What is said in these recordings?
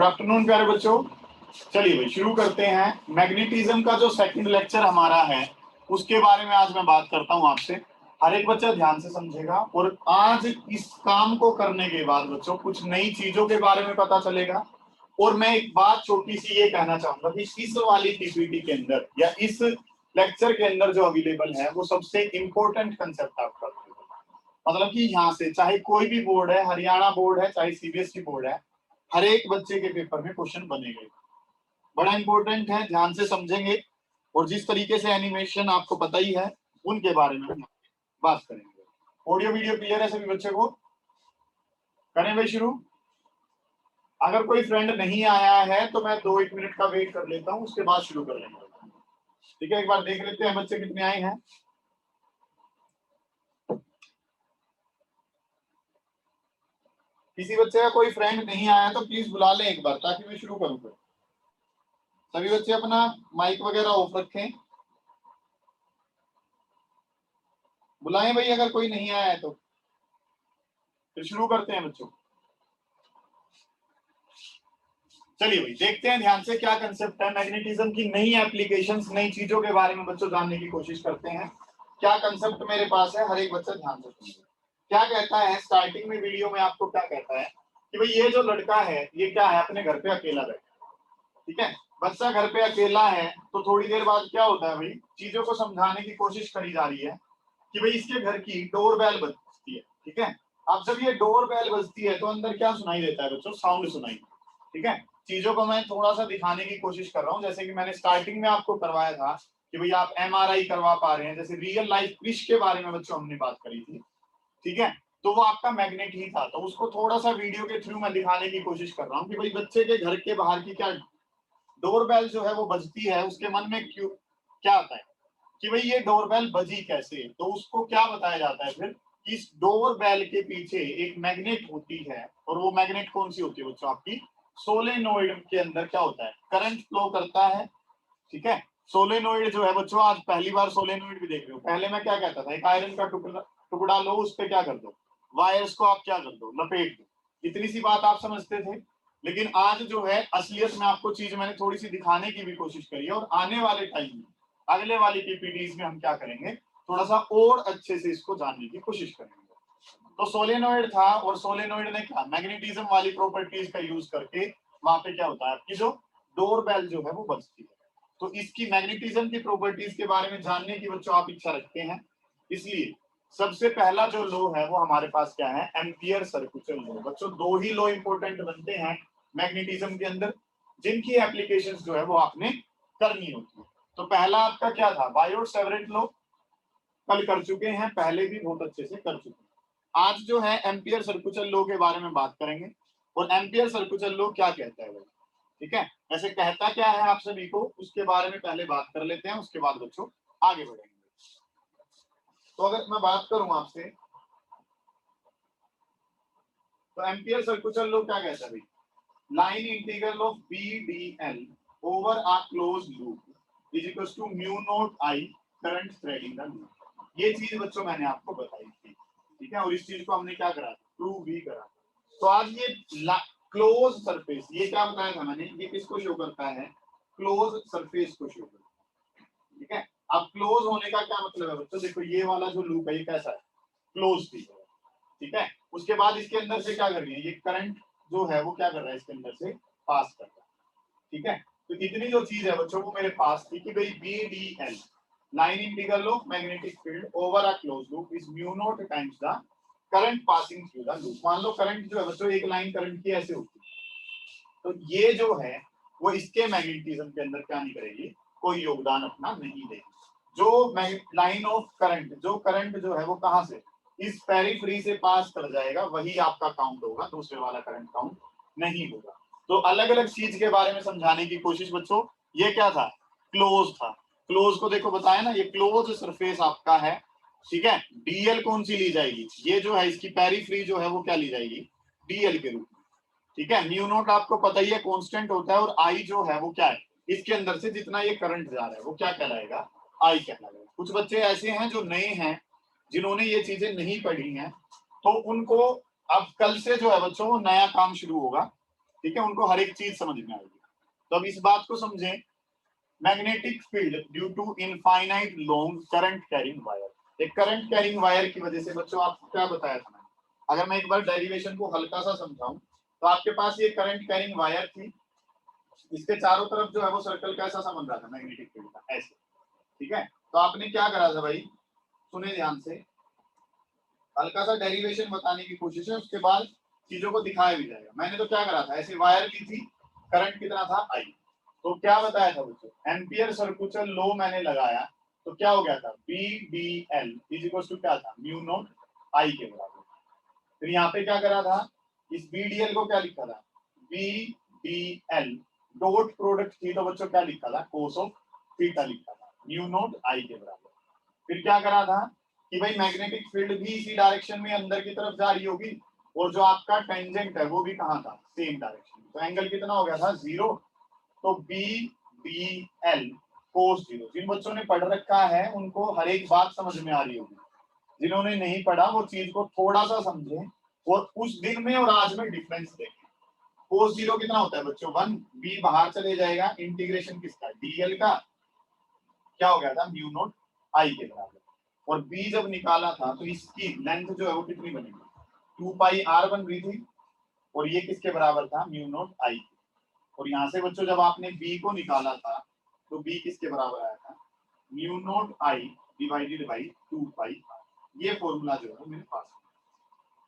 Good afternoon प्यारे बच्चों। चलिए भाई शुरू करते हैं। मैग्नेटिज्म का जो सेकंड लेक्चर हमारा है उसके बारे में आज मैं बात करता हूं आपसे। हर एक बच्चा ध्यान से समझेगा और आज इस काम को करने के बाद बच्चों कुछ नई चीजों के बारे में पता चलेगा। और मैं एक बात छोटी सी ये कहना चाहूंगा कि इस वाली पीपीटी के अंदर या इस लेक्चर के अंदर जो अवेलेबल है वो सबसे इंपॉर्टेंट कंसेप्ट आपका, मतलब कि यहाँ से चाहे कोई भी बोर्ड है, हरियाणा बोर्ड है चाहे सीबीएसई बोर्ड है, हर एक बच्चे के पेपर में क्वेश्चन बनेंगे। बड़ा इंपॉर्टेंट है, ध्यान से समझेंगे। और जिस तरीके से एनिमेशन आपको पता ही है उनके बारे में हम बात करेंगे। ऑडियो वीडियो क्लियर है सभी बच्चे को? करें भाई शुरू। अगर कोई फ्रेंड नहीं आया है तो मैं 2-1 मिनट का वेट कर लेता हूं, उसके बाद शुरू कर लेंगे। ठीक है, एक बार देख लेते हैं बच्चे कितने आए हैं। किसी बच्चे का कोई फ्रेंड नहीं आया तो प्लीज बुला लें एक बार ताकि मैं शुरू करूं। सभी बच्चे अपना माइक वगैरह ऑफ रखें, बुलाएं भाई अगर कोई नहीं आया है तो फिर शुरू करते हैं बच्चों। चलिए भाई देखते हैं ध्यान से क्या कंसेप्ट है। मैग्नेटिज्म की नई एप्लीकेशंस, नई चीजों के बारे में बच्चों जानने की कोशिश करते हैं। क्या कंसेप्ट मेरे पास है, हर एक बच्चा ध्यान से सुनिए। क्या कहता है स्टार्टिंग में वीडियो में आपको क्या कहता है कि भाई ये जो लड़का है ये क्या है, अपने घर पे अकेला बैठा। ठीक है, बच्चा घर पे अकेला है तो थोड़ी देर बाद क्या होता है भाई, चीजों को समझाने की कोशिश करी जा रही है कि भाई इसके घर की डोर बेल बजती है। ठीक है, अब जब ये डोर बेल बजती है तो अंदर क्या सुनाई देता है बच्चों, साउंड सुनाई। ठीक है, चीजों को मैं थोड़ा सा दिखाने की कोशिश कर रहा हूँ। जैसे कि मैंने स्टार्टिंग में आपको करवाया था कि भाई आप एमआरआई करवा पा रहे हैं, जैसे रियल लाइफ फिश के बारे में बच्चों हमने बात करी थी। ठीक है, तो वो आपका मैग्नेट ही था, तो उसको थोड़ा सा वीडियो के थ्रू मैं दिखाने की कोशिश कर रहा हूँ कि भाई बच्चे के घर के बाहर की क्या डोरबेल जो है वो बजती है, उसके मन में क्यों क्या आता है कि भाई ये डोरबेल बजी कैसे। तो उसको क्या बताया जाता है फिर, इस डोरबेल के पीछे एक मैग्नेट होती है। और वो मैग्नेट कौन सी होती है बच्चों, आपकी सोलेनोइड के अंदर क्या होता है, करंट फ्लो करता है। ठीक है, सोलेनोइड जो है बच्चों, आज पहली बार सोलेनोइड भी देख रहे हो। पहले मैं क्या कहता था, एक आयरन का टुकड़ा लो, उस पर क्या कर दो, वायर्स को आप क्या कर दो, लपेट दो। इतनी सी बात आप समझते थे। लेकिन आज जो है असलियत में आपको चीज मैंने थोड़ी सी दिखाने की भी कोशिश करी है। और आने वाले टाइम में अगले वाली पीपीटीज में हम क्या करेंगे, थोड़ा सा और अच्छे से इसको जानने की कोशिश करेंगे। तो सोलेनोइड था और सोलेनोइड ने क्या मैग्नेटिज्म वाली प्रॉपर्टीज का यूज करके वहां पे क्या होता है, आपकी जो डोर बेल जो है वो बजती है। तो इसकी मैग्नेटिज्म की प्रॉपर्टीज के बारे में जानने की बच्चों आप इच्छा रखते हैं, इसलिए सबसे पहला जो लो है वो हमारे पास क्या है, एम्पियर सर्कुलर लो। बच्चों दो ही लो इंपॉर्टेंट बनते हैं मैग्नेटिज्म के अंदर, जिनकी एप्लीकेशंस जो है वो आपने करनी होती है। तो पहला आपका क्या था, बायोट सेवरेट लो, कल कर चुके हैं, पहले भी बहुत अच्छे से कर चुके हैं। आज जो है एम्पियर सर्कुलर लो के बारे में बात करेंगे। और एम्पियर सर्कुलर लो क्या कहता है भाई, ठीक है, ऐसे कहता क्या है आप सभी को, उसके बारे में पहले बात कर लेते हैं, उसके बाद बच्चों आगे बढ़ेंगे। तो अगर मैं बात करूं आपसे तो एम्पियर सर्कुलर लो क्या कहता है भाई, line integral of B D L over a close loop is equal to mu naught I current threading the loop. ये चीज बच्चों मैंने आपको बताई थी। ठीक है, और इस चीज को हमने क्या करा, प्रूव भी करा। तो आज ये क्लोज सरफेस, ये क्या बताया था मैंने, ये किसको शो करता है, क्लोज सरफेस को शो करता है। ठीक है, अब क्लोज होने का क्या मतलब है बच्चों, देखो ये वाला जो लूप है ये कैसा है, क्लोज थी। ठीक है, उसके बाद इसके अंदर से क्या कर रही है, ये करंट जो है वो क्या कर रहा है, इसके अंदर से पास कर रहा है। ठीक है, तो इतनी जो चीज है बच्चों वो मेरे पास थी कि भाई B D L line integral of magnetic field over a close loop is mu naught times the current passing through the loop. मान लो करंट जो है बच्चों एक लाइन करंट की ऐसे होती है, तो ये जो है वो इसके मैग्नेटिज्म के अंदर क्या नहीं करेगी, कोई योगदान अपना नहीं देगी। जो लाइन ऑफ करंट, जो करंट जो है वो कहां से इस पेरिफेरी से पास कर जाएगा वही आपका काउंट होगा, दूसरे वाला करंट काउंट नहीं होगा। तो अलग अलग चीज के बारे में समझाने की कोशिश बच्चों, ये क्या था, क्लोज था। क्लोज को देखो बताया ना, ये क्लोज सरफेस आपका है। ठीक है, डीएल कौन सी ली जाएगी, ये जो है इसकी पेरिफेरी जो है वो क्या ली जाएगी, डीएल के रूप में। ठीक है, म्यू नॉट आपको पता ही है कांस्टेंट होता है, और आई जो है वो क्या है, इसके अंदर से जितना ये करंट जा रहा है वो क्या कहलाएगा, आई कहलाएगा। कुछ बच्चे ऐसे हैं जो नए हैं, जिन्होंने ये चीजें नहीं पढ़ी हैं, तो उनको अब कल से जो है बच्चों वो नया काम शुरू होगा ठीक है, उनको हर एक चीज समझ में आएगी। तो अब इस बात को समझें, magnetic field due to infinite long current carrying wire. एक करंट कैरिंग वायर की वजह से बच्चों आपको क्या बताया था मैंने, अगर मैं एक बार डेरिवेशन को हल्का सा समझाऊं, तो आपके पास ये करंट कैरिंग वायर थी, इसके चारों तरफ जो है वो सर्कल कैसा सा बन रहा था मैग्नेटिक फील्ड का, ऐसे। ठीक है, तो आपने क्या करा था भाई, सुने ध्यान से, हल्का सा डेरिवेशन बताने की कोशिश है, उसके बाद चीजों को दिखाया भी जाएगा। मैंने तो क्या करा था, ऐसे वायर ली थी, करंट कितना था आई, तो क्या बताया था बच्चों, एम्पियर सर्कुलर लॉ मैंने लगाया, तो क्या हो गया था, B D L is equal to क्या था, म्यू नॉट आई के बराबर। फिर यहाँ पे क्या करा था, इस बी डी एल को क्या लिखा था, B D L dot product थी, तो बच्चों क्या लिखा था, कोस ऑफ थीटा लिखा था, म्यू नॉट आई के बराबर। फिर क्या करा था कि भाई मैग्नेटिक फील्ड भी इसी डायरेक्शन में अंदर की तरफ जा रही होगी, और जो आपका टेंजेंट है वो भी कहाँ था, सेम डायरेक्शन में, तो एंगल कितना हो गया था, 0। तो बी डी एल कोस 0। जिन बच्चों ने पढ़ रखा है उनको हर एक बात समझ में आ रही होगी, जिन्होंने नहीं पढ़ा वो चीज को थोड़ा सा समझे और उस दिन में और आज में डिफरेंस देखें। कोस 0 कितना होता है बच्चों, 1, बी बाहर चले जाएगा, इंटीग्रेशन किसका, डीएल का, क्या हो गया था, म्यू नॉट आई के बराबर। और बी जब निकाला था तो इसकी लेंथ जो है वो कितनी बनेगी, 2 पाई आर बन रही थी, और ये किसके बराबर था, म्यू नॉट आई। और यहाँ से बच्चों जब आपने बी को निकाला था तो बी किसके बराबर आया था, mu naught I divided by 2 pi r. ये फॉर्मूला जो है वो मेरे पास है।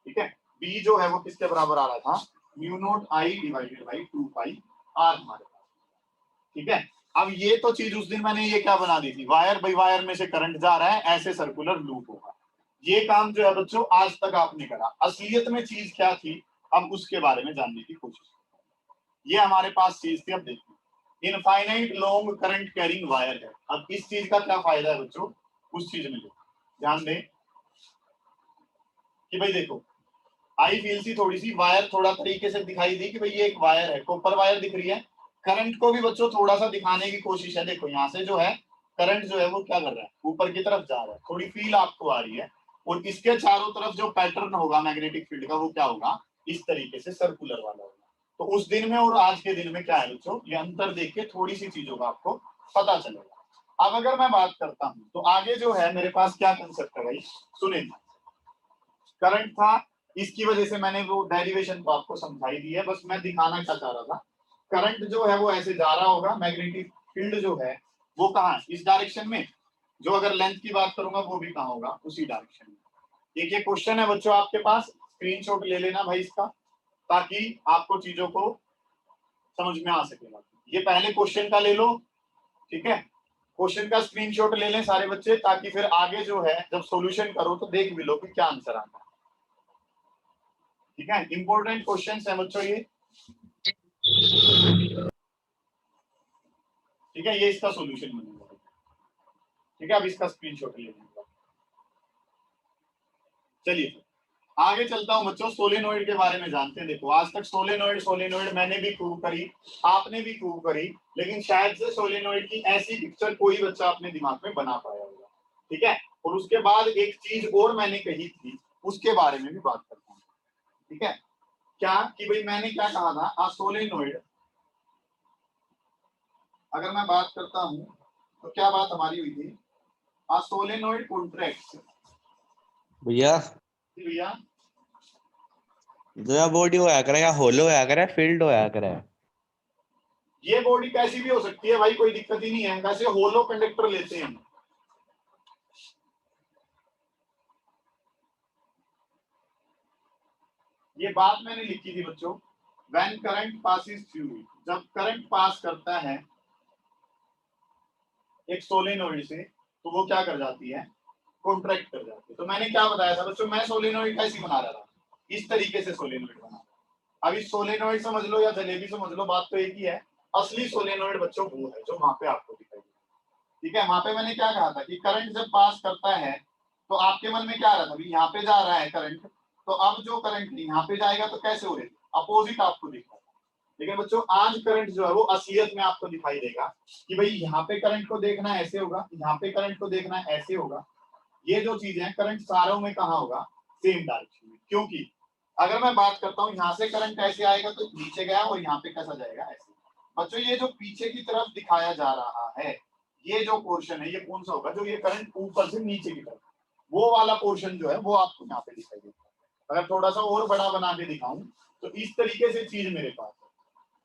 ठीक है, बी जो है वो किसके बराबर आ रहा था, mu naught I divided by 2 pi r हमारे पास। ठीक है, अब ये तो चीज उस दिन मैंने ये क्या बना दी थी, वायर बाई वायर में से करंट जा रहा है, ऐसे सर्कुलर लूप होगा। ये काम जो है बच्चों आज तक आपने करा, असलियत में चीज क्या थी अब उसके बारे में जानने की कोशिश। ये हमारे पास चीज थी, अब देखिए infinite long current carrying wire है। अब इस चीज का क्या फायदा है बच्चों, उस चीज में ध्यान दें कि भाई देखो, आई फील सी थोड़ी सी वायर थोड़ा तरीके से दिखाई दी कि भाई ये एक वायर है, कॉपर वायर दिख रही है। करंट को भी बच्चों थोड़ा सा दिखाने की कोशिश है, देखो यहाँ से जो है करंट जो है वो क्या कर रहा है, ऊपर की तरफ जा रहा है, थोड़ी फील आपको आ रही है। और इसके चारों तरफ जो पैटर्न होगा मैग्नेटिक फील्ड का वो क्या होगा, इस तरीके से सर्कुलर वाला होगा। तो उस दिन में और आज के दिन में क्या है बच्चों, ये अंतर देख के थोड़ी सी चीजों का आपको पता चलेगा। अब अगर मैं बात करता हूँ तो आगे जो है मेरे पास क्या कंसेप्ट है भाई, सुने, करंट था, इसकी वजह से मैंने वो डेरिवेशन को आपको समझाई दी है, बस मैं दिखाना क्या चाह रहा था, करंट जो है वो ऐसे जा रहा होगा, मैग्नेटिक फील्ड जो है वो कहाँ, इस डायरेक्शन में, जो अगर लेंथ की बात करूंगा वो भी कहाँ होगा, उसी डायरेक्शन में। एक ये क्वेश्चन है बच्चों आपके पास, स्क्रीनशॉट ले लेना भाई इसका, ताकि आपको चीजों को समझ में आ सकेगा। ये पहले क्वेश्चन का ले लो, ठीक है, क्वेश्चन का स्क्रीनशॉट ले लें सारे बच्चे, ताकि फिर आगे जो है जब सॉल्यूशन करो तो देख भी लो कि क्या आंसर आता है। ठीक है, इंपॉर्टेंट क्वेश्चन है बच्चों ये। ठीक है, ये इसका सॉल्यूशन बनेगा। ठीक है, अब इसका स्क्रीनशॉट ले लेंगे। चलिए आगे चलता हूं बच्चों, सोलेनोइड के बारे में जानते हैं। देखो आज तक सोलेनोइड मैंने भी प्रूव करी, आपने भी प्रूव करी, लेकिन शायद से सोलेनोइड की ऐसी पिक्चर कोई बच्चा अपने दिमाग में बना पाया होगा। ठीक है, और उसके बाद एक चीज और मैंने कही थी, उसके बारे में भी बात करता हूँ। ठीक है, क्या कि भाई मैंने क्या कहा था, आ सोलेनोइड, अगर मैं बात करता हूं तो क्या बात हमारी हुई थी, आ सोलेनोइड कॉन्ट्रैक्ट्स। भैया भैया जो बॉडी होया करे या होलो होया करे फील्ड होया करे, ये बॉडी कैसी भी हो सकती है भाई, कोई दिक्कत ही नहीं है, वैसे होलो कंडक्टर लेते हैं। ये बात मैंने लिखी थी बच्चों, व्हेन करंट पासिस थ्रू, जब करंट पास करता है एक सोलेनोइड से तो वो क्या कर जाती है, कॉन्ट्रैक्ट कर जाती है। तो मैंने क्या बताया था बच्चों, मैं सोलेनोइड कैसी बना रहा था, इस तरीके से सोलेनोइड बना। अब इस सोलेनोइड समझ लो या जलेबी समझ लो, बात तो एक ही है। असली सोलेनोइड बच्चों वो है जो वहां पे आपको दिखाई दे। ठीक है, वहां पे मैंने क्या कहा था कि करंट जब पास करता है तो आपके मन में क्या आ रहा था, अभी यहाँ पे जा रहा है करंट, तो अब जो करंट यहाँ पे जाएगा तो कैसे हो रही, अपोजिट आपको दिख रहा है। लेकिन बच्चों आज करंट जो है वो असलियत में आपको दिखाई देगा कि भाई यहाँ पे करंट को देखना ऐसे होगा, यहाँ पे करंट को देखना ऐसे होगा। ये जो चीज है करंट सारों में कहाँ होगा, सेम डायरेक्शन में, क्योंकि अगर मैं बात करता हूँ यहाँ से करंट ऐसे आएगा तो नीचे गया और यहाँ पे कैसा जाएगा ऐसे। बच्चों ये जो पीछे की तरफ दिखाया जा रहा है ये जो पोर्शन है ये कौन सा होगा, जो ये करंट ऊपर से नीचे की तरफ, वो वाला पोर्शन जो है वो आपको यहाँ पे दिखाई देगा। अगर थोड़ा सा और बड़ा बना के दिखाऊं तो इस तरीके से चीज मेरे पास है।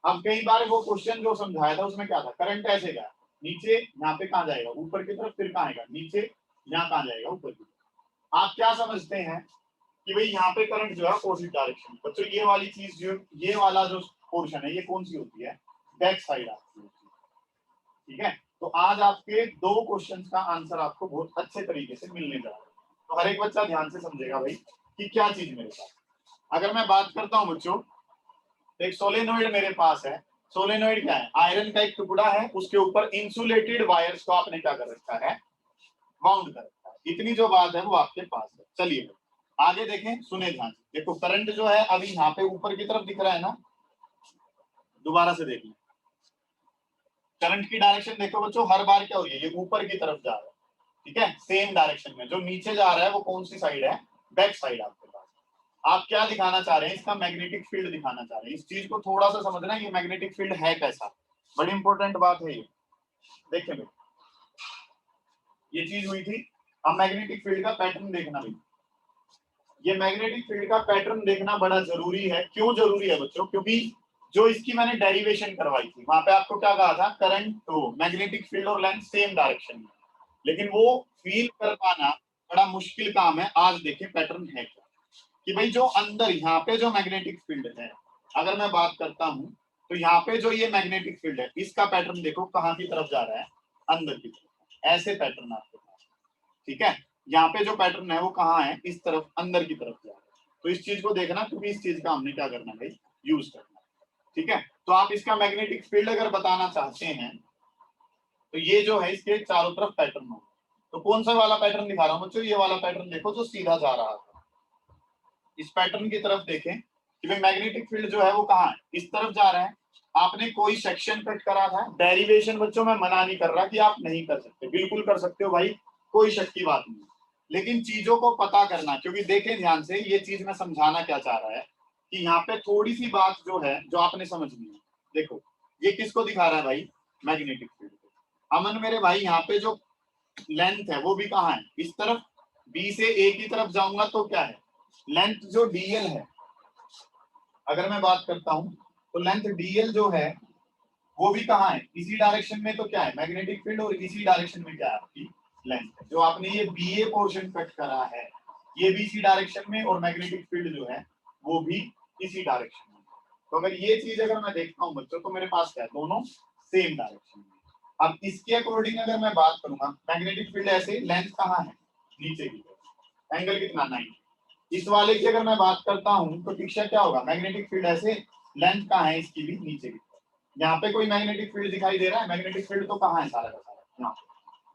अब कई बार वो क्वेश्चन जो समझाया था उसमें क्या था, करंट ऐसे गया नीचे, यहाँ पे कहाँ जाएगा ऊपर की तरफ, फिर कहाँ आएगा नीचे, यहाँ कहाँ जाएगा ऊपर की तरफ। आप क्या समझते हैं कि भाई यहाँ पे करंट जो है अपोजिट डायरेक्शन। बच्चों ये वाली चीज जो ये वाला जो पोर्शन है ये कौन सी होती है, बैक साइड आपकी होती है। ठीक है, तो आज आपके दो क्वेश्चंस का आंसर आपको बहुत अच्छे तरीके से मिलने जा रहा है। तो हर एक बच्चा ध्यान से समझेगा भाई कि क्या चीज मेरे पास। अगर मैं बात करता हूँ बच्चों, तो एक सोलेनोइड मेरे पास है। सोलेनोइड क्या है, आयरन का एक टुकड़ा है, उसके ऊपर इंसुलेटेड वायर्स को आपने क्या कर रखा है, बाउंड कर रखा है। इतनी जो बात है वो आपके पास है। चलिए आगे देखें, सुने ध्यान से। देखो करंट जो है अभी यहाँ पे ऊपर की तरफ दिख रहा है ना, दोबारा से देख लें। करंट की डायरेक्शन देखो बच्चों, हर बार क्या हो रही है, ये ऊपर की तरफ जा रहा है। ठीक है, सेम डायरेक्शन में। जो नीचे जा रहा है वो कौन सी साइड है, बैक साइड आपके पास। आप क्या दिखाना चाह रहे हैं, इसका मैग्नेटिक फील्ड दिखाना चाह रहे हैं। इस चीज को थोड़ा सा समझना, ये मैग्नेटिक फील्ड है कैसा, बड़ी इंपॉर्टेंट बात है ये। देखिए भाई ये चीज हुई थी, अब मैग्नेटिक फील्ड का पैटर्न देखना भाई। ये मैग्नेटिक फील्ड का पैटर्न देखना बड़ा जरूरी है। क्यों जरूरी है बच्चों, क्योंकि जो इसकी मैंने डेरिवेशन करवाई थी वहां पे आपको क्या कहा था, करंट तो मैग्नेटिक फील्ड और लेंथ सेम डायरेक्शन में, लेकिन वो फील कर पाना बड़ा मुश्किल काम है। आज देखिए पैटर्न है क्या, कि भाई जो अंदर यहाँ पे जो मैग्नेटिक फील्ड है, अगर मैं बात करता हूँ तो यहाँ पे जो ये मैग्नेटिक फील्ड है इसका पैटर्न देखो कहाँ की तरफ जा रहा है, अंदर की तरफ। ऐसे पैटर्न आपके पास। ठीक है, यहाँ पे जो पैटर्न है वो कहाँ है, इस तरफ अंदर की तरफ जा रहा है। तो इस चीज को देखना, क्योंकि इस चीज का हमने क्या करना है, यूज करना है। ठीक है, तो आप इसका मैग्नेटिक फील्ड अगर बताना चाहते हैं तो ये जो है इसके चारों तरफ पैटर्न हो। तो कौन सा वाला पैटर्न दिखा रहा हूँ बच्चों, ये वाला पैटर्न देखो जो सीधा जा रहा था। इस पैटर्न की तरफ देखें कि भाई मैग्नेटिक फील्ड जो है वो कहाँ है, इस तरफ जा रहा है। आपने कोई सेक्शन कट करा था, डेरिवेशन बच्चों मैं मना नहीं कर रहा कि आप नहीं कर सकते, बिल्कुल कर सकते हो भाई, कोई शक की बात नहीं। लेकिन चीजों को पता करना, क्योंकि देखें ध्यान से, ये चीज मैं समझाना क्या चाह रहा है कि यहाँ पे थोड़ी सी बात जो है जो आपने समझनी है। देखो ये किसको दिखा रहा है भाई, मैग्नेटिक फील्ड को। अमन मेरे भाई यहाँ पे जो लेंथ है वो भी कहाँ है, इस तरफ। बी से ए की तरफ जाऊंगा तो क्या है, लेंथ जो डीएल है, अगर मैं बात करता हूं तो लेंथ डीएल जो है वो भी कहाँ है, इसी डायरेक्शन में। तो क्या है मैग्नेटिक फील्ड, और इसी डायरेक्शन में क्या है आपकी लेंथ है। जो आपने ये बीए पोर्शन कट करा है ये भी इसी डायरेक्शन में, और मैग्नेटिक फील्ड जो है वो भी इसी डायरेक्शन में। तो अगर ये चीज अगर मैं देखता हूँ बच्चों तो मेरे पास क्या है, दोनों सेम डायरेक्शन में। अब इसके अकॉर्डिंग अगर मैं बात करूंगा, मैग्नेटिक फील्ड ऐसे, लेंथ कहाँ है, नीचे की तरफ, एंगल कितना 90। इस वाले की अगर मैं बात करता हूँ तो पिक्चर क्या होगा, मैग्नेटिक फील्ड ऐसे, लेंथ कहाँ है इसकी भी नीचे की तरफ। यहाँ पे कोई मैग्नेटिक फील्ड दिखाई दे रहा है, मैग्नेटिक फील्ड तो कहाँ है, सारा का सारा यहाँ पे।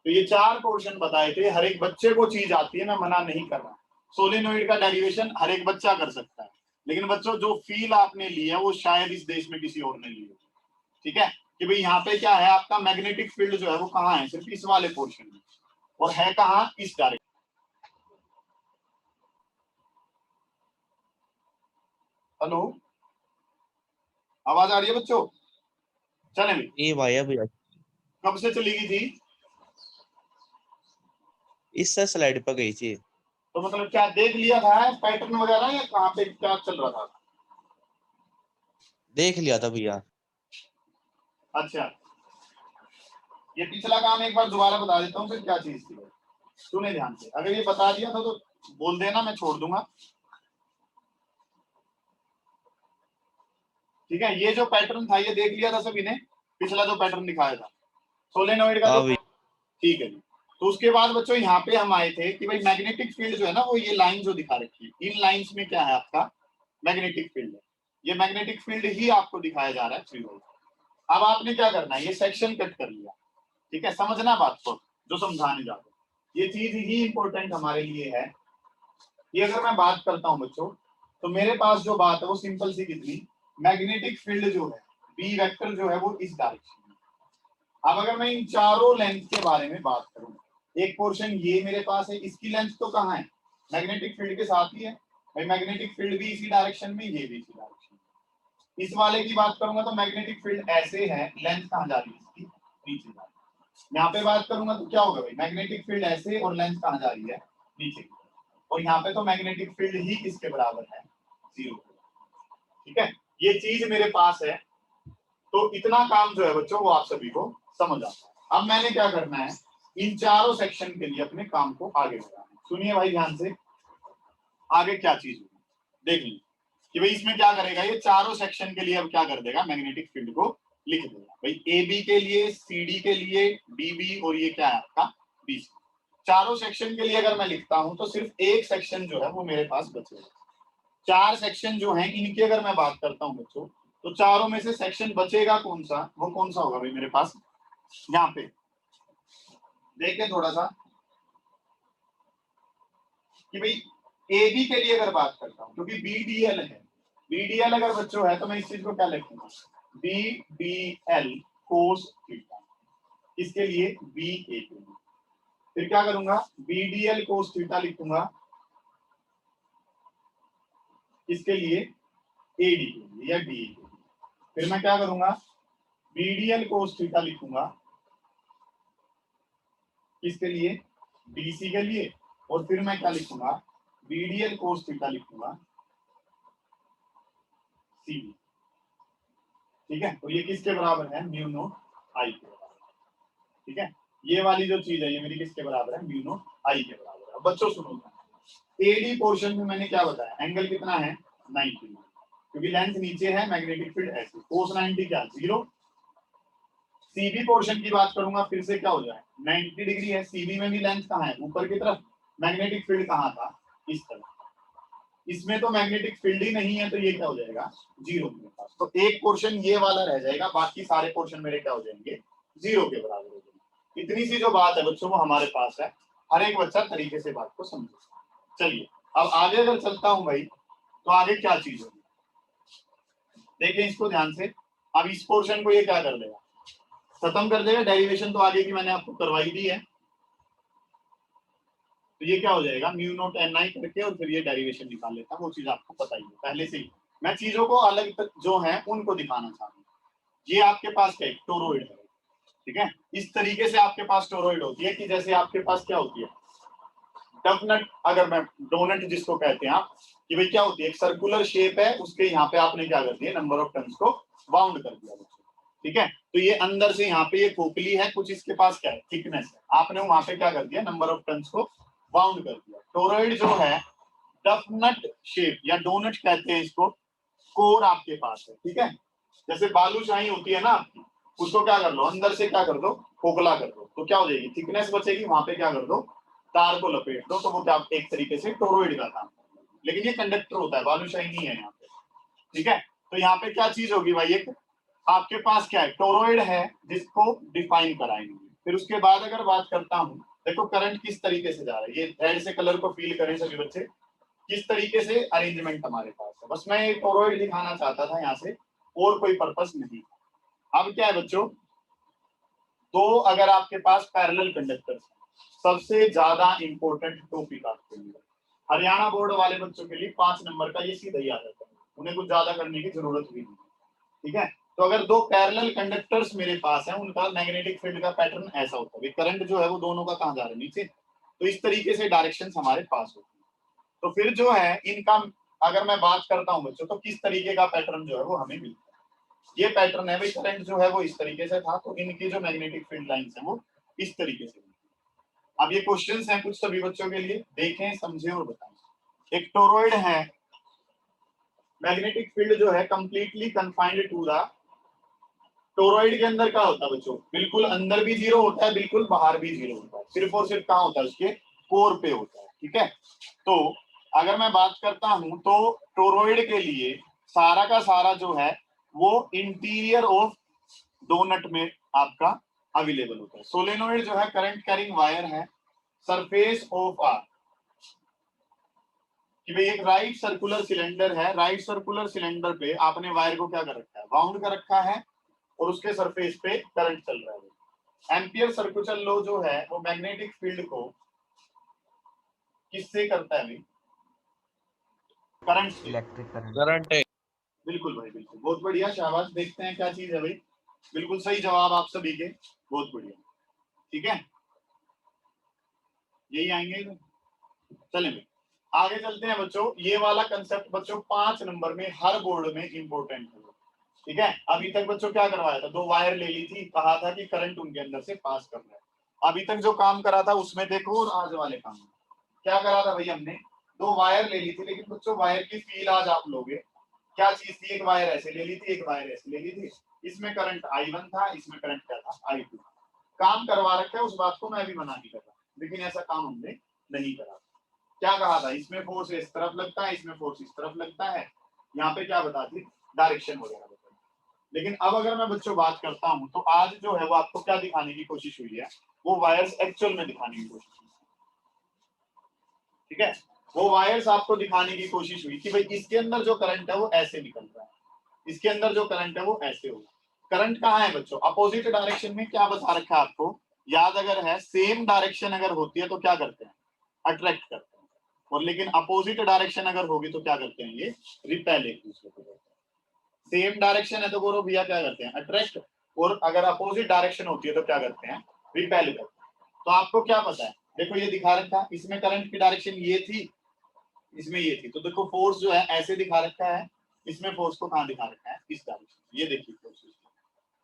तो ये चार पोर्शन बताए थे, हर एक बच्चे को चीज आती है, मैं मना नहीं कर रहा। सोलेनोइड का डेरिवेशन हर एक बच्चा कर सकता है, लेकिन बच्चों जो फील आपने ली है वो शायद इस देश में किसी और ने ली हो। ठीक है, कि भाई यहाँ पे क्या है, आपका मैग्नेटिक फील्ड जो है वो कहाँ है, सिर्फ इस वाले पोर्शन में, और है कहाँ, इस डायरेक्शन। हेलो, आवाज आ रही है बच्चों, चले भाई। ये भाई अभी कब से चली गई थी, इस स्लाइड पर गई थी। तो मतलब क्या देख लिया था पैटर्न वगैरह, या कहाँ पे क्या चल रहा था। देख लिया था भैया। अच्छा, ये पिछला काम एक बार दोबारा बता देता हूँ फिर क्या चीज थी। सुने ध्यान से, अगर ये बता दिया था तो बोल देना, मैं छोड़ दूंगा। ठीक है, ये जो पैटर्न था ये देख लिया था सभी ने, पिछला जो पैटर्न दिखाया था सोलेनोइड का हाँ जो। भैया। ठीक है जी, तो उसके बाद बच्चों यहाँ पे हम आए थे कि भाई मैग्नेटिक फील्ड जो है ना, वो ये लाइन जो दिखा रखी है, इन लाइंस में क्या है आपका मैग्नेटिक फील्ड है। ये मैग्नेटिक फील्ड ही आपको दिखाया जा रहा है 3 वोल्ट। अब आपने क्या करना है, ये सेक्शन कट कर लिया। ठीक है, समझना बात को, जो समझाने जा रहे हैं ये चीज ही इंपॉर्टेंट हमारे लिए है। ये अगर मैं बात करता हूँ बच्चों, तो मेरे पास जो बात है वो सिंपल सी कितनी, मैग्नेटिक फील्ड जो है बी वेक्टर जो है वो इस डायरेक्शन में। अब अगर मैं इन चारों लेंथ के बारे में बात करूं, एक पोर्शन ये मेरे पास है, इसकी लेंथ तो कहाँ है, मैग्नेटिक फील्ड के साथ ही है। भाई मैग्नेटिक फील्ड भी इसी डायरेक्शन में, ये भी इसी डायरेक्शन में। इस वाले की बात करूंगा तो मैग्नेटिक फील्ड ऐसे है, लेंथ कहाँ जा रही है इसकी, नीचे जा रही है। यहाँ पे बात करूंगा तो क्या होगा भाई, मैग्नेटिक फील्ड ऐसे और लेंथ कहाँ जा रही है, नीचे की तरफ। और यहाँ पे तो मैग्नेटिक फील्ड ही किसके बराबर है, 0। ठीक है, ये चीज मेरे पास है। तो इतना काम जो है बच्चों वो आप सभी को समझ आता है। अब मैंने क्या करना है, इन चारों सेक्शन के लिए अपने काम को आगे बढ़ाना है। सुनिए भाई ध्यान से, आगे क्या चीज होगी देख लीजिए कि भाई इसमें क्या करेगा, ये चारों सेक्शन के लिए अब क्या कर देगा, मैग्नेटिक फील्ड को लिख देगा भाई, ए बी के लिए, सी डी के लिए, डी बी, और ये क्या है आपका बी सी। चारों सेक्शन के लिए अगर मैं लिखता हूं तो सिर्फ एक सेक्शन जो है वो मेरे पास बचेगा। चार सेक्शन जो हैं इनकी अगर मैं बात करता हूं बच्चों, तो चारों में से सेक्शन बचेगा कौन सा, वो कौन सा होगा भाई मेरे पास, यहाँ पे देखें थोड़ा सा कि भाई ए बी के लिए अगर बात करता हूं, क्योंकि बी डी एल है, बी डी एल अगर बच्चों है तो मैं इस चीज को क्या लिखूंगा, B D L cos theta, इसके लिए बी ए के लिए। फिर क्या करूंगा, B D L cos theta लिखूंगा इसके लिए ए डी के लिए या डी ए के लिए। फिर मैं क्या करूंगा, B D L cos theta लिखूंगा किसके लिए, बी सी के लिए। और फिर मैं क्या लिखूंगा, B D L cos theta लिखूंगा सी बी। ठीक है, तो ये किसके बराबर है, म्यू नोट आई के बराबर। ठीक है, ये वाली जो चीज है ये मेरी किसके बराबर है, म्यू नोट आई के बराबर है। बच्चों सुनो, एडी पोर्शन में मैंने क्या बताया, एंगल कितना है 90, क्योंकि लेंथ नीचे है, मैग्नेटिक फील्ड ऐसे, कोस 90 क्या 0। सीबी पोर्शन की बात करूंगा फिर से क्या हो जाए, 90 डिग्री है, सीबी में भी लेंथ कहाँ है, ऊपर की तरफ, मैग्नेटिक फील्ड कहाँ था, इस तरफ। इसमें तो मैग्नेटिक फील्ड ही नहीं है, तो ये क्या हो जाएगा 0 मेरे पास। तो एक पोर्शन ये वाला रह जाएगा, बाकी सारे पोर्शन मेरे क्या हो जाएंगे 0 के बराबर हो जाएंगे। इतनी सी जो बात है बच्चों वो हमारे पास है, हर एक बच्चा तरीके से बात को समझे। चलिए अब आगे अगर चलता हूं भाई, तो आगे क्या चीज होगी देखें इसको ध्यान से। अब इस पोर्शन को ये क्या कर देगा, खत्म कर देगा। डेरिवेशन तो आगे की मैंने आपको करवाई दी है, तो ये क्या हो जाएगा, म्यू नोट एन आई करके और फिर ये डेरिवेशन निकाल लेता, वो चीज आपको पता ही है पहले से ही। मैं चीजों को अलग जो है उनको दिखाना चाहता हूँ। ये आपके पास क्या है, टोरोइड है। ठीक है, इस तरीके से आपके पास टोरोइड होती है कि जैसे आपके पास क्या होती है, डफनट, अगर मैं डोनट जिसको कहते हैं आप, कि भाई क्या होती है, एक सर्कुलर शेप है, उसके यहाँ पे आपने क्या कर दिया, नंबर ऑफ टर्न्स को बाउंड कर दिया। ठीक है, तो ये अंदर से यहाँ पे ये खोखली है, कुछ इसके पास क्या है, थिकनेस है, आपने वहां पे क्या कर दिया, नंबर ऑफ टर्न्स को बाउंड कर दिया। टोरॉइड जो है डफनट शेप या डोनट कहते हैं इसको, कोर आपके पास है। ठीक है, जैसे बालूशाही होती है ना आपकी, उसको क्या कर लो, अंदर से क्या कर दो, खोखला कर दो, तो क्या हो जाएगी, थिकनेस बचेगी, वहां पे क्या कर दो, तार को लपेट दो, तो वो क्या एक तरीके से टोरॉइड का काम। लेकिन ये कंडक्टर होता है, बालूशाही नहीं है यहाँ पे। ठीक है, तो यहाँ पे क्या चीज होगी भाई, एक आपके पास क्या है, टोरॉइड है जिसको डिफाइन कराएंगे। फिर उसके बाद अगर बात करता हूँ, देखो करंट किस तरीके से जा रहा है, ये रेड से कलर को फील करें सभी बच्चे, किस तरीके से अरेंजमेंट हमारे पास है। बस मैं एक टोरॉइड दिखाना चाहता था यहाँ से, और कोई पर्पस नहीं। अब क्या है बच्चों, तो अगर आपके पास पैरेलल कंडक्टर, सबसे ज्यादा इंपॉर्टेंट टॉपिक आपके लिए, हरियाणा बोर्ड वाले बच्चों के लिए 5 नंबर का ये सीधा ही आ जाता है, उन्हें कुछ ज्यादा करने की जरूरत भी नहीं। ठीक है, तो अगर दो पैरेलल कंडक्टर्स मेरे पास हैं, उनका मैग्नेटिक फील्ड का पैटर्न ऐसा होता है, करंट जो है वो दोनों का कहाँ जा रहा है, नीचे। तो इस तरीके से डायरेक्शन हमारे पास होती है। तो फिर जो है इनका अगर मैं बात करता हूँ बच्चों, तो किस तरीके का पैटर्न जो है वो हमें मिलता है, ये पैटर्न है भाई, करंट जो है वो इस तरीके से था, तो इनकी जो मैग्नेटिक फील्ड लाइंस है वो इस तरीके से। अब ये क्वेश्चंस हैं कुछ सभी बच्चों के लिए, देखें समझें और बताएं। एक टोरॉइड है, मैग्नेटिक फील्ड जो है completely confined to the, toroid के अंदर क्या होता है बच्चों, बिल्कुल अंदर भी 0 होता है, बिल्कुल बाहर भी 0 होता है, सिर्फ और सिर्फ कहाँ होता है, उसके कोर पे होता है। ठीक है, तो अगर मैं बात करता हूं तो टोरॉइड के लिए सारा का सारा जो है वो इंटीरियर ऑफ डोनट में आपका अवेलेबल होता है। सोलेनोइड जो है करंट कैरिंग वायर है, सरफेस ऑफ आर, कि भाई एक राइट सर्कुलर सिलेंडर है, राइट सर्कुलर सिलेंडर पे आपने वायर को क्या कर रखा है, बाउंड कर रखा है, और उसके सरफेस पे करंट चल रहा है। एम्पियर सर्कुलर लॉ जो है वो मैग्नेटिक फील्ड को किससे करता है भाई, करंट इलेक्ट्रिक करंट। करंट है। बिल्कुल भाई बिल्कुल, बहुत बढ़िया, शाबाश। देखते हैं क्या चीज है भाई। बिल्कुल सही जवाब आप सभी के, बहुत बढ़िया। ठीक है, यही आएंगे। चलें भाई आगे चलते हैं बच्चों। ये वाला कंसेप्ट बच्चों 5 नंबर में हर बोर्ड में इंपॉर्टेंट है। ठीक है, अभी तक बच्चों क्या करवाया था, 2 वायर ले ली थी, कहा था कि करंट उनके अंदर से पास कर रहा है। अभी तक जो काम करा था उसमें देखो, और आज वाले काम में क्या करा था भाई, हमने 2 वायर ले ली थी, लेकिन बच्चों वायर की फील आज आप लोगे। क्या चीज थी, एक वायर ऐसे ले ली थी, एक वायर ऐसे ले ली थी। इसमें करंट I1 था, इसमें करंट क्या था, I2। काम करवा रखा है, उस बात को मैं भी मना नहीं कर रहा, लेकिन ऐसा काम हमने नहीं करा। क्या कहा था, इसमें फोर्स इस तरफ लगता है, इसमें फोर्स इस तरफ लगता है। यहाँ पे क्या बता दी, डायरेक्शन वगैरह बता दी। लेकिन अब अगर मैं बच्चों बात करता हूँ, तो आज जो है वो आपको क्या दिखाने की कोशिश हुई है, वो वायर्स एक्चुअल में दिखाने की कोशिश हुई। ठीक है, वो वायर्स आपको दिखाने की कोशिश हुई कि भाई इसके अंदर जो करंट है वो ऐसे निकल रहा है, इसके अंदर जो करंट है वो ऐसे होगा। करंट कहाँ है बच्चों, अपोजिट डायरेक्शन में। क्या बता रखा है आपको, याद अगर है, सेम डायरेक्शन अगर होती है तो क्या करते हैं, अट्रैक्ट करते हैं। और लेकिन अपोजिट डायरेक्शन अगर होगी तो क्या करते हैं, ये रिपेल एक दूसरे को करते हैं। सेम डायरेक्शन है तो गौरव भैया क्या करते हैं, अट्रैक्ट। और अगर अपोजिट डायरेक्शन होती है तो क्या करते हैं, रिपेल करते हैं। तो आपको क्या पता है, देखो ये दिखा रखा, इसमें करंट की डायरेक्शन ये थी, इसमें ये थी। तो देखो फोर्स जो है ऐसे दिखा रखा है, इसमें फोर्स को कहाँ दिखा रखा है, इस डायरेक्शन। ये देखिए फोर्स।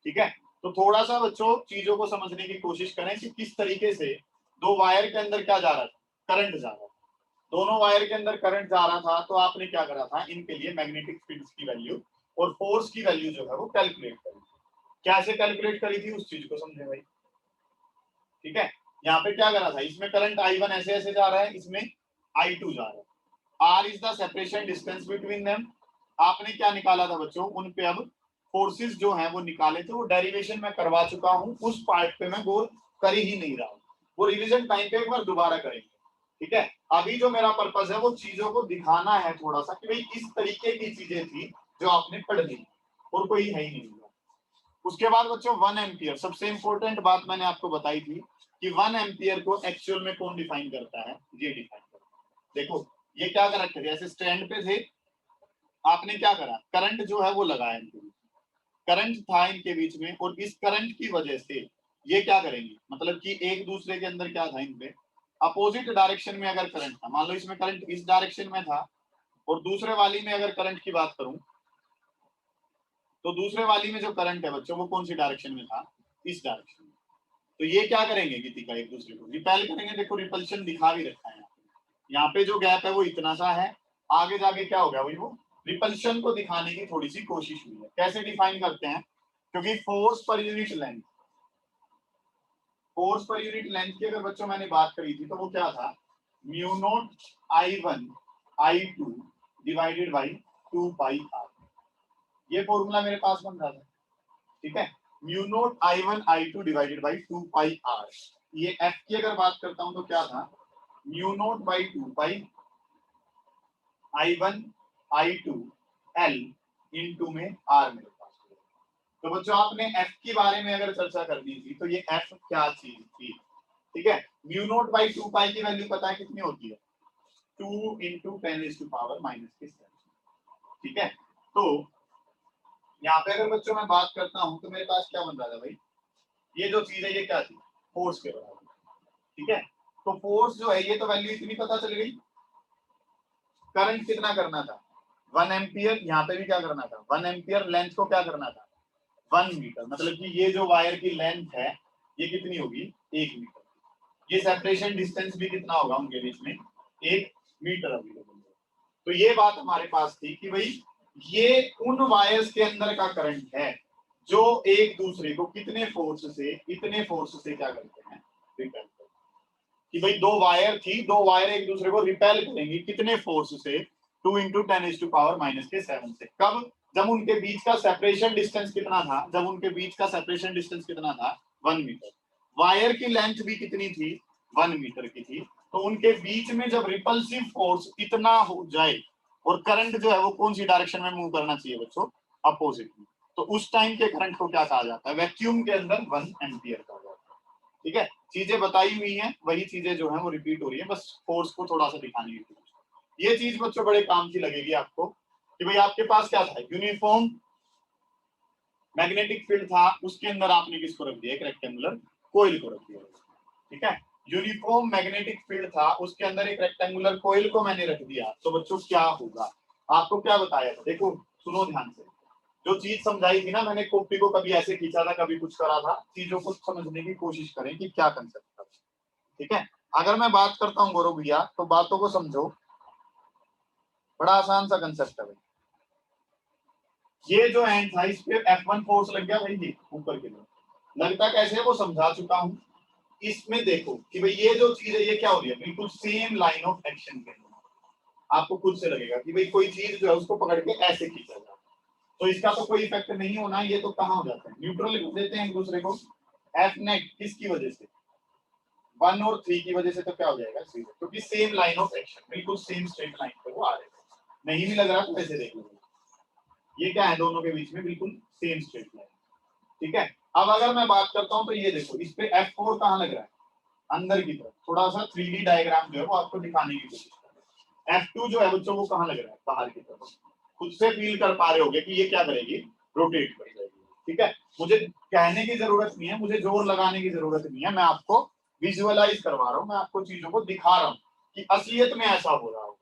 ठीक है, तो थोड़ा सा बच्चों चीजों को समझने की कोशिश करें कि किस तरीके से 2 वायर के अंदर क्या जा रहा था, करंट जा रहा था। दोनों वायर के अंदर करंट जा रहा था, तो आपने क्या करा था, इनके लिए मैग्नेटिक फील्ड्स की वैल्यू और फोर्स की वैल्यू जो है वो कैलकुलेट करी। कैसे कैलकुलेट करी थी, उस चीज को समझे भाई। ठीक है, यहाँ पे क्या करा था, इसमें करंट I1 ऐसे ऐसे जा रहा है, इसमें I2 जा रहा है। R is the separation distance between them. आपने क्या निकाला था बच्चों, उन पे अब फोर्सेस जो हैं वो निकाले थे। वो डेरिवेशन मैं करवा चुका हूं, उस पार्ट पे मैं गौर कर ही नहीं रहा हूं, वो रिवीजन टाइम पे एक बार दोबारा करेंगे। ठीक है, अभी जो मेरा पर्पस है वो चीजों को दिखाना है थोड़ा सा कि भाई किस तरीके की चीजें थी जो आपने पढ़नी, और कोई है ही नहीं। उसके बाद बच्चों 1 एम्पियर, सबसे इंपॉर्टेंट बात मैंने आपको बताई थी कि 1 एम्पियर को एक्चुअल में कौन डिफाइन करता है, ये डिफाइन करता है। देखो ये क्या कर रखे थे, ऐसे स्टैंड पे थे, आपने क्या करा, करंट जो है वो लगाया इनके बीच, करंट था इनके बीच में, और इस करंट की वजह से ये क्या करेंगे, मतलब कि एक दूसरे के अंदर क्या था, इन पे अपोजिट डायरेक्शन में अगर करंट था, मान लो इसमें करंट इस डायरेक्शन में था, और दूसरे वाली में अगर करंट की बात करूं, तो दूसरे वाली में जो करंट है बच्चों वो कौन सी डायरेक्शन में था, इस डायरेक्शन में। तो ये क्या करेंगे गीतिका, एक दूसरे को रिपेल करेंगे। देखो रिपल्शन दिखा भी रखा है, यहाँ पे जो गैप है वो इतना सा है, आगे जाके क्या हो गया वही, वो रिपल्शन को दिखाने की थोड़ी सी कोशिश हुई है। कैसे डिफाइन करते हैं, क्योंकि force per unit length, force per unit length की अगर बच्चों मैंने बात करी थी तो वो क्या था, mu not I1 I2 divided by 2πr। ये फॉर्मूला मेरे पास बन रहा था। ठीक है, mu naught I1 I2 divided by 2πr। ये F की अगर बात करता हूं तो क्या था, mu naught by 2π I1 I2 L into में R मेरे पास। तो बच्चों आपने F के बारे में अगर चर्चा करनी थी तो ये F क्या चीज थी। ठीक है, म्यू नॉट बाई 2π की वैल्यू पता है कितनी होती है, 2 इंटू 10⁻⁻⁷। ठीक है, तो यहाँ पे अगर बच्चों मैं बात करता हूं तो मेरे पास क्या बन रहा था भाई, ये जो चीज है ये क्या थी, फोर्स के बराबर। ठीक है, तो फोर्स जो है ये तो वैल्यू इतनी पता चल गई। करंट कितना करना था, 1 एम्पियर। यहाँ पे भी क्या करना था, 1 एम्पियर। लेंथ को क्या करना था, 1 मीटर। मतलब कि ये जो वायर की लेंथ है ये कितनी होगी, 1 मीटर। ये सेपरेशन डिस्टेंस भी कितना होगा उनके बीच में, 1 मीटर अवेलेबल है। तो ये बात हमारे पास थी कि भाई ये उन वायर्स के अंदर का करंट है जो एक दूसरे को कितने फोर्स से, इतने फोर्स से क्या करते हैं, रिपेल करते हैं। कि भाई 2 वायर थी, 2 वायर एक दूसरे को रिपेल करेंगी कितने फोर्स से, 2 इंटू 10⁻⁻⁷ से। कब, जब उनके बीच का सेपरेशन डिस्टेंस कितना था, जब उनके बीच का सेपरेशन डिस्टेंस कितना था, 1 मीटर। वायर की लेंथ भी कितनी थी, 1 मीटर की थी। तो उनके बीच में जब रिपल्सिव फोर्स इतना हो जाए और करंट जो है वो कौन सी डायरेक्शन में मूव करना चाहिए बच्चों, अपोजिट में, तो उस टाइम के करंट को क्या कहा जाता है, वैक्यूम के अंदर 1 एम्पियर कहा जाता है। ठीक है, चीजें बताई हुई हैं, वही चीजें जो है वो रिपीट हो रही है, बस फोर्स को थोड़ा सा दिखाने की कोशिश। ये चीज बच्चों बड़े काम की लगेगी आपको कि भाई आपके पास क्या था, यूनिफॉर्म मैग्नेटिक फील्ड था, उसके अंदर आपने किसको रख दिया, एक रेक्टेंगुलर कोइल को रख दिया। ठीक है, यूनिफॉर्म मैग्नेटिक फील्ड था, उसके अंदर एक रेक्टेंगुलर कोइल को मैंने रख दिया, तो बच्चों क्या होगा, आपको क्या बताया था, देखो सुनो ध्यान से, जो चीज समझाई थी ना मैंने, कॉपी को कभी ऐसे खींचा था कभी कुछ करा था, चीजों को समझने की कोशिश करें कि क्या कंसेप्ट था। ठीक है, अगर मैं बात करता हूँ गौरव भैया, तो बातों को समझो, बड़ा आसान सा कंसेप्ट है भाई। ये जो एंड था इस पे F1 फोर्स लग गया भाई, ये ऊपर के लिए लगता कैसे, वो समझा चुका हूं। इसमें देखो कि भाई ये जो चीज है ये क्या हो रही है, बिल्कुल सेम लाइन ऑफ एक्शन के, आपको खुद से लगेगा कि भाई कोई चीज जो है उसको पकड़ के ऐसे खींचा जाए, तो इसका तो कोई इफेक्ट नहीं होना, ये तो कहाँ हो जाता है, न्यूट्रल लिख देते हैं एक दूसरे को। एफ नेट किसकी वजह से, 1 और 3 की वजह से, तो क्या हो जाएगा 0, क्योंकि सेम लाइन ऑफ एक्शन, बिल्कुल सेम स्ट्रेट लाइन पे वो आ रहे हैं। नहीं भी लग रहा तो वैसे देख लो, ये क्या है दोनों के बीच में बिल्कुल सेम स्ट्रेट लाइन। ठीक है, अब अगर मैं बात करता हूं तो ये देखो इस पे F4 कहाँ लग रहा है, अंदर की तरफ, थोड़ा सा 3D डायग्राम जो है वो आपको दिखाने की कोशिश कर रहा है। F2 जो है बच्चों को कहाँ लग रहा है, बाहर की तरफ, खुद से फील कर पा रहे होगे कि ये क्या करेगी, रोटेट कर जाएगी। ठीक है, मुझे कहने की जरूरत नहीं है, मुझे जोर लगाने की जरूरत नहीं है, मैं आपको विजुअलाइज करवा रहा हूँ, मैं आपको चीजों को दिखा रहा हूँ कि असलियत में ऐसा हो रहा होगा।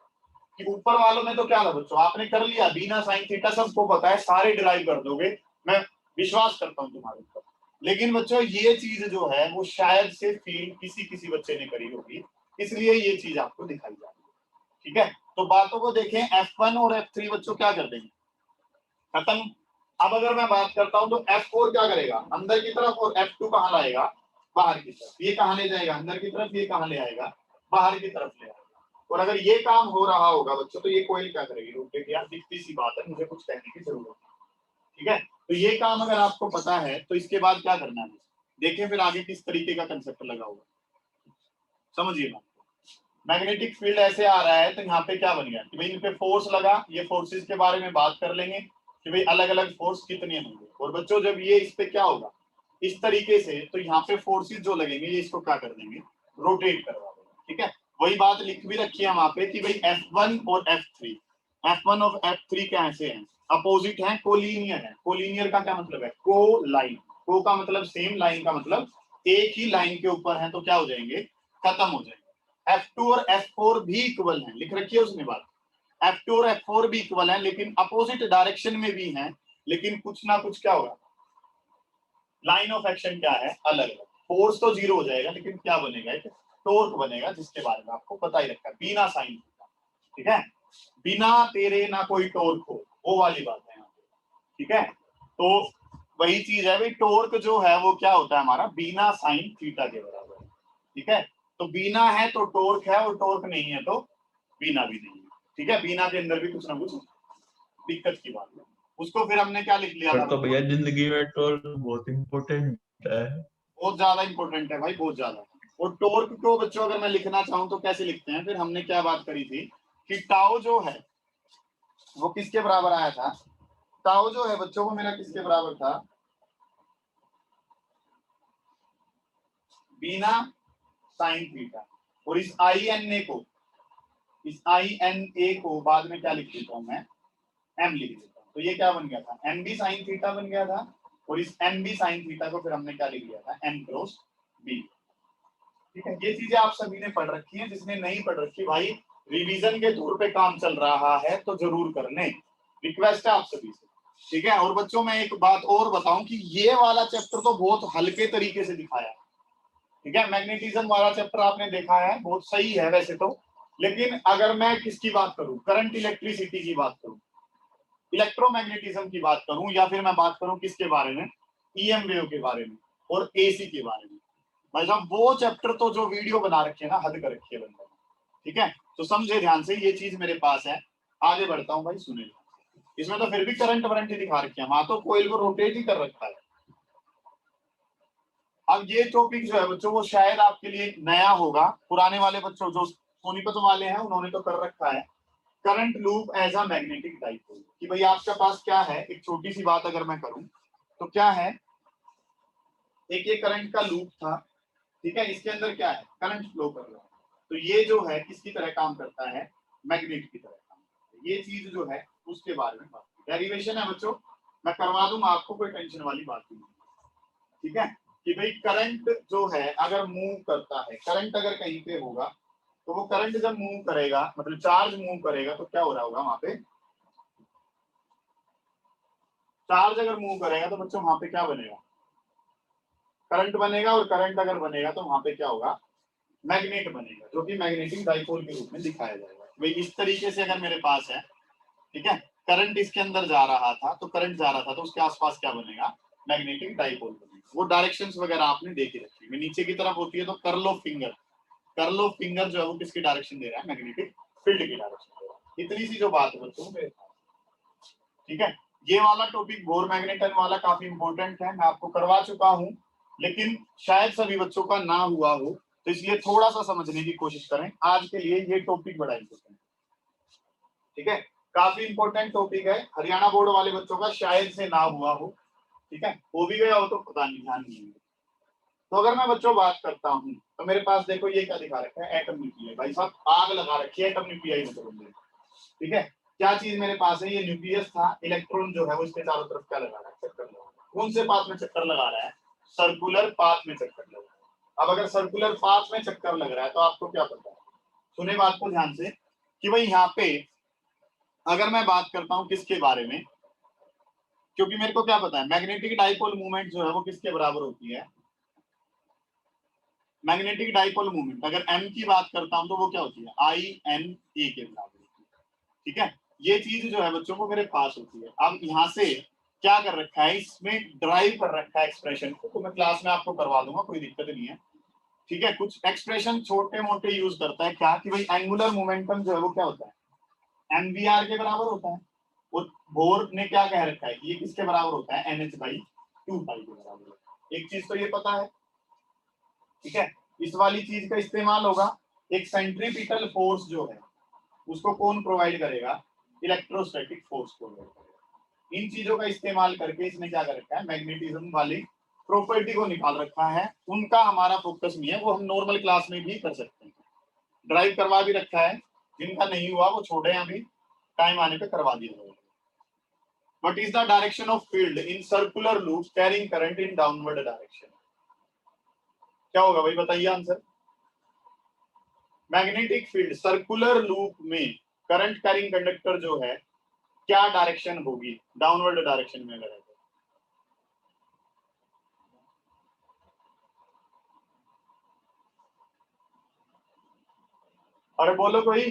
कि ऊपर वालों में तो क्या था बच्चों, आपने कर लिया, बीना साइन थीटा सबको पता है, सारे डिराइव कर दोगे, मैं विश्वास करता हूँ तुम्हारे ऊपर। लेकिन बच्चों ये चीज जो है वो शायद से फील किसी किसी बच्चे ने करी होगी, इसलिए ये चीज आपको दिखाई जा रही है। ठीक है, तो बातों को देखें, F1 और F3 बच्चों क्या कर देंगे, खत्म। अब अगर मैं बात करता हूं तो F4 क्या करेगा, अंदर की तरफ, और F2 कहां लाएगा, बाहर की तरफ। ये कहां ले जाएगा, अंदर की तरफ, ये कहां ले आएगा, बाहर की तरफ ले आएगा। और अगर ये काम हो रहा होगा बच्चों, तो ये कोइल क्या करेगी, रोटेट। यार दिखती सी बात है, मुझे कुछ कहने की जरूरत नहीं। ठीक है, तो ये काम अगर आपको पता है तो इसके बाद क्या करना है, देखिए फिर आगे किस तरीके का कंसेप्ट लगा होगा, समझिए ना। मैग्नेटिक फील्ड ऐसे आ रहा है, तो यहाँ पे क्या बन गया कि भाई इन पे फोर्स लगा, ये फोर्सेस के बारे में बात कर लेंगे कि भाई अलग अलग फोर्स कितने होंगे। और बच्चों जब ये इस पे क्या होगा इस तरीके से, तो यहाँ पे फोर्सेस जो लगेंगे ये इसको क्या कर देंगे, रोटेट करवा देंगे। ठीक है, वही बात लिख भी रखी है वहां पे कि भाई F1 और F3, F1 और F3 कैसे हैं, अपोजिट हैं, कोलिनियर है। कोलिनियर का क्या मतलब है, को लाइन, को का मतलब सेम, लाइन का मतलब एक ही लाइन के ऊपर है, तो क्या हो जाएंगे, खत्म हो जाएंगे। F2 और F4 भी इक्वल हैं, लिख रखी है उसने बात, F2 और F4 भी इक्वल हैं, लेकिन अपोजिट डायरेक्शन में भी हैं, लेकिन कुछ ना कुछ क्या होगा, लाइन ऑफ एक्शन क्या है, अलग अलग। फोर्स तो 0 हो जाएगा, लेकिन क्या बनेगा, एक टॉर्क बनेगा, जिसके बारे में आपको पता ही रखा है, बिना साइन। ठीक है, बिना तेरे ना कोई टॉर्क हो, वो वाली बात है यहाँ पे। ठीक है, तो वही चीज है भाई, टॉर्क जो है वो क्या होता है हमारा, बिना साइन थीटा के बराबर है। ठीक है, तो बिना है तो टॉर्क है, और टॉर्क नहीं है तो बिना भी नहीं है। ठीक है, बिना के अंदर भी कुछ ना कुछ दिक्कत की बात है, उसको फिर हमने क्या लिख लिया पर था, तो भैया जिंदगी में टोल बहुत इम्पोर्टेंट है। बहुत ज्यादा इंपॉर्टेंट है भाई, बहुत ज्यादा। और टॉर्क को बच्चों अगर मैं लिखना चाहूं तो कैसे लिखते हैं, फिर हमने क्या बात करी थी कि टाउ जो है वो किसके बराबर आया था, टाउ जो है बच्चों को मेरा किसके बराबर था, बिना साइन थीटा। और इस आई एन ए को, इस आई एन ए को बाद में क्या लिख देता हूं मैं, एम लिख देता हूं। तो ये क्या बन गया था, एम बी साइन थीटा बन गया था। और इस एम बी साइन थीटा को फिर हमने क्या लिख दिया था, एम क्रॉस बी। ठीक है, ये चीजें आप सभी ने पढ़ रखी हैं, जिसने नहीं पढ़ रखी भाई रिवीजन के तौर पे काम चल रहा है तो जरूर कर लें, रिक्वेस्ट है आप सभी से। ठीक है, और बच्चों मैं एक बात और बताऊं कि ये वाला चैप्टर तो बहुत हल्के तरीके से दिखाया है। ठीक है, मैग्नेटिज्म वाला चैप्टर आपने देखा है, बहुत सही है वैसे तो, लेकिन अगर मैं किसकी बात करूं, करंट इलेक्ट्रिसिटी की बात करूं, इलेक्ट्रोमैग्नेटिज्म की बात करूं, या फिर मैं बात करूं किसके बारे में, ईएम वेव के बारे में और एसी के बारे में, भाई साहब वो चैप्टर तो जो वीडियो बना रखे है ना, हद कर रखी है बंदा। ठीक है, तो समझे ध्यान से, ये चीज मेरे पास है, आगे बढ़ता हूं भाई, सुने। इसमें तो फिर भी करंट वारंट ही दिखा रखी है, वहां तो कोयल को रोटेट ही कर रखा है। अब ये टॉपिक जो है बच्चों वो शायद आपके लिए नया होगा, पुराने वाले बच्चों जो सोनीपत वाले हैं उन्होंने तो कर रखा है, current loop as a magnetic dipole. कि भाई आपके पास क्या है, एक छोटी सी बात अगर मैं करूं तो क्या है, एक ये करंट का लूप था। ठीक है, इसके अंदर क्या है, करंट फ्लो कर रहा है, तो ये जो है किसकी तरह काम करता है, मैग्नेट की तरह काम करता है। ये चीज जो है उसके बारे में बात की, डेरिवेशन है बच्चों, मैं करवा दूंगा आपको, कोई टेंशन वाली बात नहीं। ठीक है कि भाई करंट जो है अगर मूव करता है, करंट अगर कहीं पे होगा तो वो करंट जब मूव करेगा, मतलब चार्ज मूव करेगा, तो क्या हो रहा होगा वहां पे, चार्ज अगर मूव करेगा तो बच्चों वहां पे क्या बनेगा, करंट बनेगा, और करंट अगर बनेगा तो वहां पे क्या होगा, मैग्नेट बनेगा, जो कि मैग्नेटिक डाइपोल के रूप में दिखाया जाएगा। भाई इस तरीके से अगर मेरे पास है, ठीक है, करंट इसके अंदर जा रहा था, तो करंट जा रहा था तो उसके आसपास क्या बनेगा, मैग्नेटिक डाइपोल बनेगा। वो डायरेक्शंस वगैरह आपने देखी रखी है, नीचे की तरफ होती है तो curl of finger, curl of finger जो है वो किसकी डायरेक्शन दे रहा है, मैग्नेटिक फील्ड की डायरेक्शन दे रहा है। इतनी सी जो बात है बच्चों, ठीक है। ये वाला टॉपिक बोर मैग्नेटन वाला काफी इंपॉर्टेंट है, मैं आपको करवा चुका हूं, लेकिन शायद सभी बच्चों का ना हुआ हो, तो इसलिए थोड़ा सा समझने की कोशिश करें। आज के लिए ये टॉपिक बड़ा इंपॉर्टेंट है, ठीक है, काफी इंपॉर्टेंट टॉपिक है, हरियाणा बोर्ड वाले बच्चों का शायद से ना हुआ हो, ठीक है, हो भी गया हो तो पता नहीं, ध्यान नहीं है। तो अगर मैं बच्चों बात करता हूं तो मेरे पास देखो ये क्या दिखा रखा है, एटम न्यूक्लियस, भाई साहब आग लगा रखी है एटम न्यूक्लियस में, ठीक है। क्या चीज मेरे पास है, ये न्यूक्लियस था, इलेक्ट्रॉन जो है वो इसके चारों तरफ क्या लगा रहा है, चक्कर लगा रहा है। कौन से पाथ में चक्कर लगा रहा है, सर्कुलर पाथ में चक्कर लगा रहा है। अब अगर सर्कुलर पाथ में चक्कर लग रहा है तो आपको क्या पता है, सुने बात को ध्यान से, कि भाई यहाँ पे अगर मैं बात करता हूँ किसके बारे में, क्योंकि मेरे को क्या पता है, मैग्नेटिक डाइपोल मूवमेंट जो है वो किसके बराबर होती है, मैग्नेटिक डाइपोल मूवमेंट अगर m की बात करता हूं तो वो क्या होती है, I-N-A के बराबर होती है, ठीक है। ये चीज जो है बच्चों को मेरे पास होती है। अब यहाँ से क्या कर रखा है, इसमें ड्राइव कर रखा है एक्सप्रेशन को, तो मैं क्लास में आपको करवा दूंगा, कोई दिक्कत नहीं है, ठीक है। कुछ एक्सप्रेशन छोटे मोटे यूज करता है, क्या कि भाई एंगुलर मोमेंटम जो है वो क्या होता है, mvr के बराबर होता है। और बोर ने क्या कह रखा है, ये किसके बराबर होता है, nh/2 पाई के बराबर होता है। एक चीज तो ये पता है, ठीक है। इस वाली चीज का इस्तेमाल होगा, एक सेंट्रीपिटल फोर्स जो है उसको कौन प्रोवाइड करेगा, इलेक्ट्रोस्टैटिक फोर्स प्रोवाइड करेगा। इन चीजों का इस्तेमाल करके इसने क्या कर रखा है, मैग्नेटिज्म वाली प्रॉपर्टी को निकाल रखा है। उनका हमारा फोकस नहीं है, वो हम नॉर्मल क्लास में भी कर सकते हैं, ड्राइव करवा भी रखा है। जिनका नहीं हुआ वो छोड़े, अभी टाइम आने पे करवा दिया जाएगा। What is the direction of field in circular loop carrying current in downward direction? क्या होगा भाई, बताइए answer. Magnetic field circular loop में करंट कैरिंग कंडक्टर जो है क्या डायरेक्शन होगी, डाउनवर्ड डायरेक्शन में अगर है तो। अरे बोलो कोई,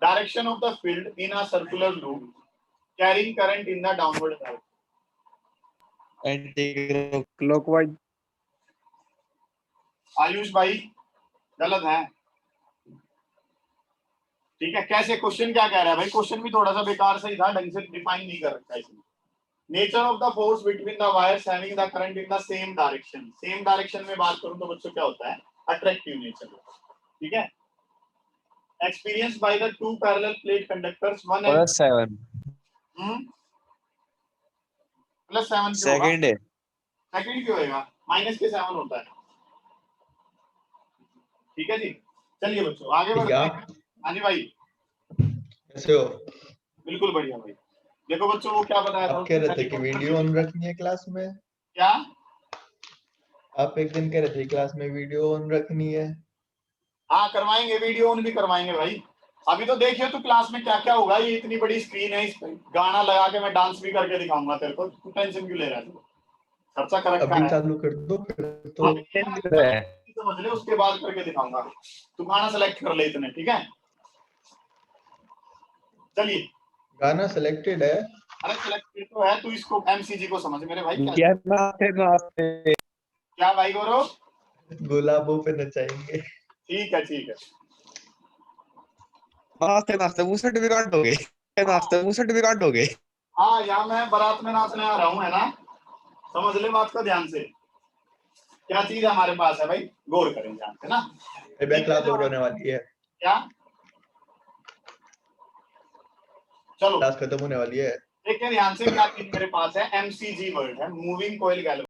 direction of the field in a circular loop carrying current in the downward direction. Anti clockwise. Ayush भाई गलत है, ठीक है। कैसे, क्वेश्चन क्या कह रहा है भाई, क्वेश्चन भी थोड़ा सा बेकार सही था, ढंग से डिफाइन नहीं कर रखा इसमें। Nature of the force between the wires having the current in the same direction, same direction में बात करूं तो बच्चों क्या होता है, अट्रैक्टिव नेचर, ठीक है। Experience by the two parallel plate conductors 1 and +7 +7 क्यों होगा, सेकंड है। सेकंड क्यों होगा, माइनस के 7 होता है, ठीक है जी। चलिए बच्चों आगे बढ़ते हैं। हाँ जी भाई, कैसे हो? बिल्कुल बढ़िया भाई। देखो बच्चों वो क्या बताया था, आप कह रहे थे कि वीडियो ऑन रखनी है क्लास में, क्या, आप एक दिन कह रहे थे क्लास में वीडियो ऑन रखनी है। हाँ करवाएंगे, वीडियो ऑन भी करवाएंगे भाई। अभी तो देखिए तो क्लास में क्या क्या होगा, ये इतनी बड़ी स्क्रीन है, इस गाना लगा के मैं डांस भी करके दिखाऊंगा तेरे को, तू टेंशन क्यों ले रहा है, खर्चा कर रखा अभी है। चालू कर दो फिर तो। समझ ले, उसके बाद करके दिखाऊंगा, तू गाना सेलेक्ट कर ले इतने, ठीक है। चलिए, गाना सिलेक्टेड है। अरे सेलेक्टेड तो है, तू इसको एमसीजी को समझ मेरे भाई। क्या भाई गौरव, गुलाबों पे नचाएंगे। ठीक है ठीक है। नाचते नाचते मुंह सर्टिफिकेट हो गए, नाचते मुंह सर्टिफिकेट हो गए। हाँ यहाँ मैं बारात में नाचने आ रहा हूँ, है ना, समझ ले बात को ध्यान से। क्या चीज हमारे पास है भाई, गौर करें ध्यान से ना। बैक क्लास ओवर होने वाली है, क्या, चलो क्लास खत्म होने वाली है। देखिए ध्यान से, क्या चीज मेरे पास है, एमसीजी वर्ड है, मूविंग कॉइल गैल्वेनाइज्ड